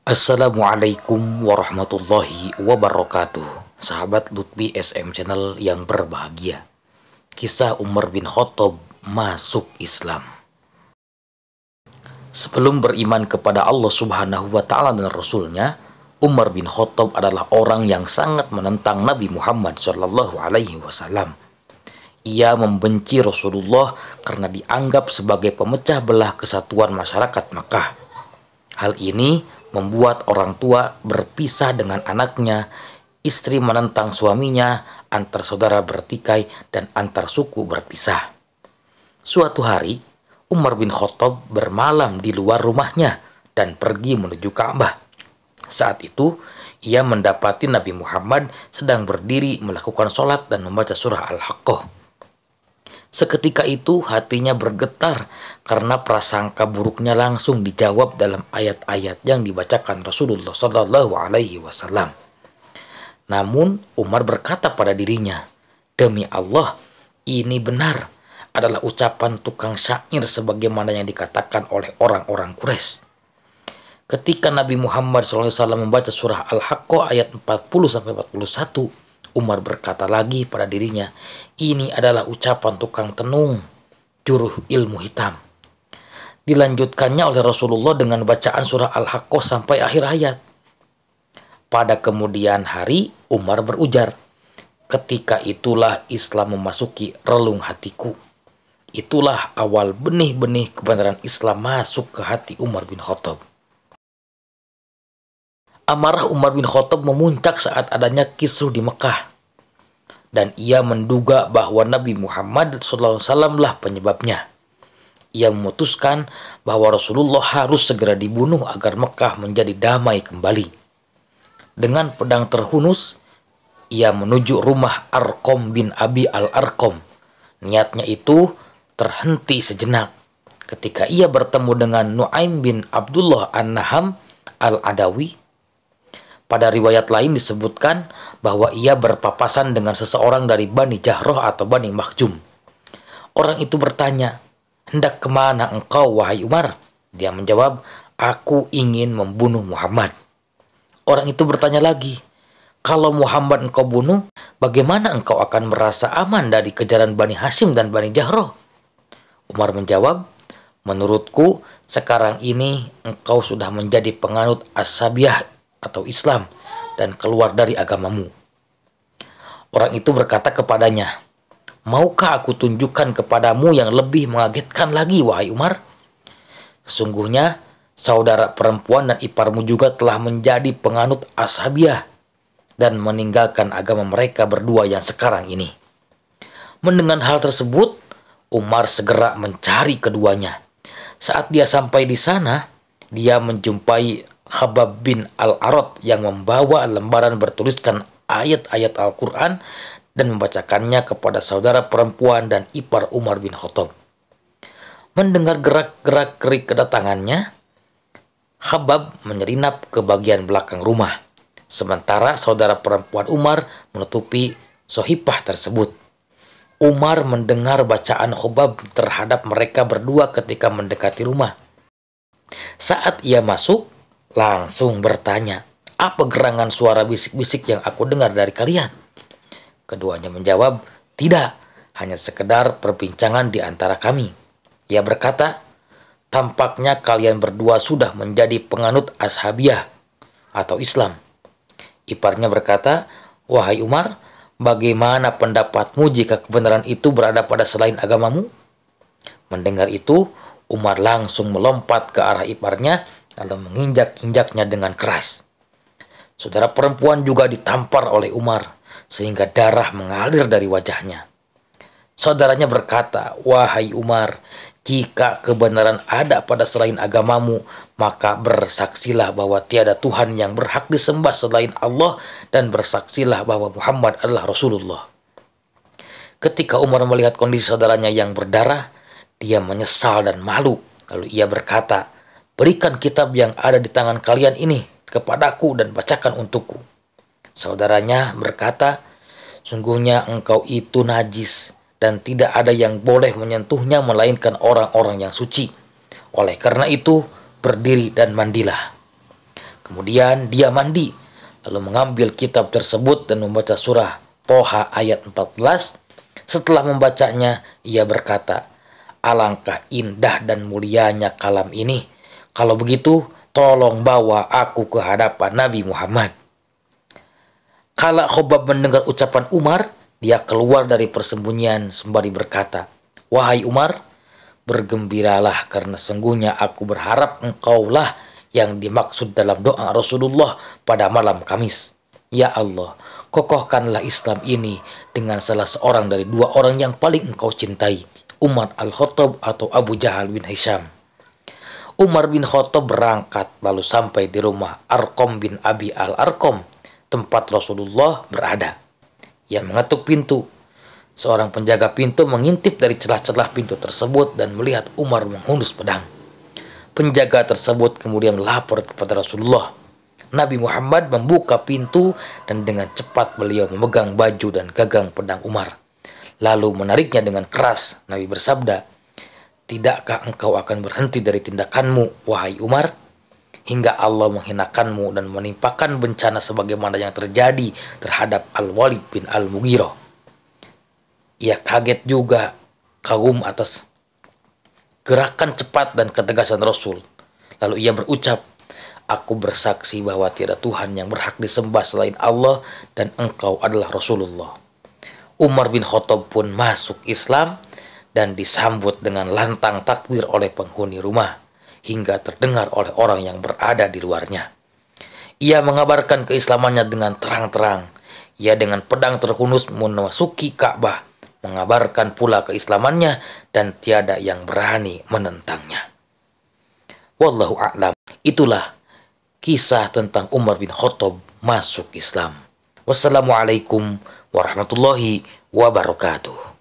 Assalamualaikum warahmatullahi wabarakatuh. Sahabat Lutfi SM Channel yang berbahagia. Kisah Umar bin Khattab masuk Islam. Sebelum beriman kepada Allah Subhanahu wa Ta'ala dan Rasulnya, Umar bin Khattab adalah orang yang sangat menentang Nabi Muhammad Shallallahu Alaihi Wasallam. Ia membenci Rasulullah karena dianggap sebagai pemecah belah kesatuan masyarakat Makkah. Hal ini membuat orang tua berpisah dengan anaknya, istri menentang suaminya, antar saudara bertikai, dan antar suku berpisah. Suatu hari, Umar bin Khattab bermalam di luar rumahnya dan pergi menuju Ka'bah. Saat itu, ia mendapati Nabi Muhammad sedang berdiri melakukan sholat dan membaca surah Al-Haqqah. Seketika itu hatinya bergetar karena prasangka buruknya langsung dijawab dalam ayat-ayat yang dibacakan Rasulullah Shallallahu Alaihi Wasallam. Namun Umar berkata pada dirinya, demi Allah, ini benar adalah ucapan tukang syair sebagaimana yang dikatakan oleh orang-orang Quraisy. Ketika Nabi Muhammad SAW membaca surah Al-Haqqah ayat 40-41, Umar berkata lagi pada dirinya, ini adalah ucapan tukang tenung, juruh ilmu hitam. Dilanjutkannya oleh Rasulullah dengan bacaan surah Al-Haqqah sampai akhir ayat. Pada kemudian hari, Umar berujar, ketika itulah Islam memasuki relung hatiku. Itulah awal benih-benih kebenaran Islam masuk ke hati Umar bin Khattab. Amarah Umar bin Khattab memuncak saat adanya kisruh di Mekah. Dan ia menduga bahwa Nabi Muhammad SAW lah penyebabnya. Ia memutuskan bahwa Rasulullah harus segera dibunuh agar Mekah menjadi damai kembali. Dengan pedang terhunus, ia menuju rumah Arqam bin Abi al-Arqam. Niatnya itu terhenti sejenak ketika ia bertemu dengan Nu'aim bin Abdullah an-Naham al-Adawi. Pada riwayat lain disebutkan bahwa ia berpapasan dengan seseorang dari Bani Jahroh atau Bani Makhjum. Orang itu bertanya, hendak kemana engkau wahai Umar? Dia menjawab, aku ingin membunuh Muhammad. Orang itu bertanya lagi, kalau Muhammad engkau bunuh, bagaimana engkau akan merasa aman dari kejaran Bani Hashim dan Bani Jahroh? Umar menjawab, menurutku sekarang ini engkau sudah menjadi penganut as-sabiyah atau Islam dan keluar dari agamamu. Orang itu berkata kepadanya, maukah aku tunjukkan kepadamu yang lebih mengagetkan lagi wahai Umar? Sesungguhnya saudara perempuan dan iparmu juga telah menjadi penganut ashabiyah dan meninggalkan agama mereka berdua yang sekarang ini. Mendengar hal tersebut, Umar segera mencari keduanya. Saat dia sampai di sana, dia menjumpai Khabbab bin al-Arat yang membawa lembaran bertuliskan ayat-ayat Al-Quran dan membacakannya kepada saudara perempuan dan ipar Umar bin Khattab. Mendengar gerak-gerak kerik kedatangannya, Khabbab menyelinap ke bagian belakang rumah, sementara saudara perempuan Umar menutupi sohipah tersebut. Umar mendengar bacaan Khabbab terhadap mereka berdua ketika mendekati rumah. Saat ia masuk, langsung bertanya, apa gerangan suara bisik-bisik yang aku dengar dari kalian? Keduanya menjawab, tidak, hanya sekedar perbincangan di antara kami. Ia berkata, tampaknya kalian berdua sudah menjadi penganut ashabiyah atau Islam. Iparnya berkata, wahai Umar, bagaimana pendapatmu jika kebenaran itu berada pada selain agamamu? Mendengar itu, Umar langsung melompat ke arah iparnya lalu menginjak-injaknya dengan keras. Saudara perempuan juga ditampar oleh Umar sehingga darah mengalir dari wajahnya. Saudaranya berkata, wahai Umar, jika kebenaran ada pada selain agamamu, maka bersaksilah bahwa tiada Tuhan yang berhak disembah selain Allah dan bersaksilah bahwa Muhammad adalah Rasulullah. Ketika Umar melihat kondisi saudaranya yang berdarah, dia menyesal dan malu. Lalu ia berkata, berikan kitab yang ada di tangan kalian ini kepadaku dan bacakan untukku. Saudaranya berkata, sungguhnya engkau itu najis dan tidak ada yang boleh menyentuhnya melainkan orang-orang yang suci. Oleh karena itu, berdiri dan mandilah. Kemudian dia mandi, lalu mengambil kitab tersebut dan membaca surah Toha ayat 14. Setelah membacanya, ia berkata, "Alangkah indah dan mulianya kalam ini. Kalau begitu, tolong bawa aku ke hadapan Nabi Muhammad." Kala Khobab mendengar ucapan Umar, dia keluar dari persembunyian sembari berkata, "Wahai Umar, bergembiralah karena sungguhnya aku berharap engkaulah yang dimaksud dalam doa Rasulullah pada malam Kamis. Ya Allah, kokohkanlah Islam ini dengan salah seorang dari dua orang yang paling engkau cintai, Umar Al-Khattab atau Abu Jahal bin Hisham." Umar bin Khattab berangkat lalu sampai di rumah Arqam bin Abi Al-Arqam, tempat Rasulullah berada. Ia mengetuk pintu. Seorang penjaga pintu mengintip dari celah-celah pintu tersebut dan melihat Umar menghunus pedang. Penjaga tersebut kemudian melapor kepada Rasulullah. Nabi Muhammad membuka pintu dan dengan cepat beliau memegang baju dan gagang pedang Umar. Lalu menariknya dengan keras. Nabi bersabda, "Tidakkah engkau akan berhenti dari tindakanmu, wahai Umar? Hingga Allah menghinakanmu dan menimpakan bencana sebagaimana yang terjadi terhadap Al-Walid bin Al-Mughirah." Ia kaget juga kagum atas gerakan cepat dan ketegasan Rasul. Lalu ia berucap, "Aku bersaksi bahwa tiada Tuhan yang berhak disembah selain Allah dan engkau adalah Rasulullah." Umar bin Khattab pun masuk Islam dan disambut dengan lantang takbir oleh penghuni rumah hingga terdengar oleh orang yang berada di luarnya. Ia mengabarkan keislamannya dengan terang-terang. Ia dengan pedang terhunus memasuki Ka'bah, mengabarkan pula keislamannya dan tiada yang berani menentangnya. Wallahu a'lam. Itulah kisah tentang Umar bin Khattab masuk Islam. Wassalamualaikum warahmatullahi wabarakatuh.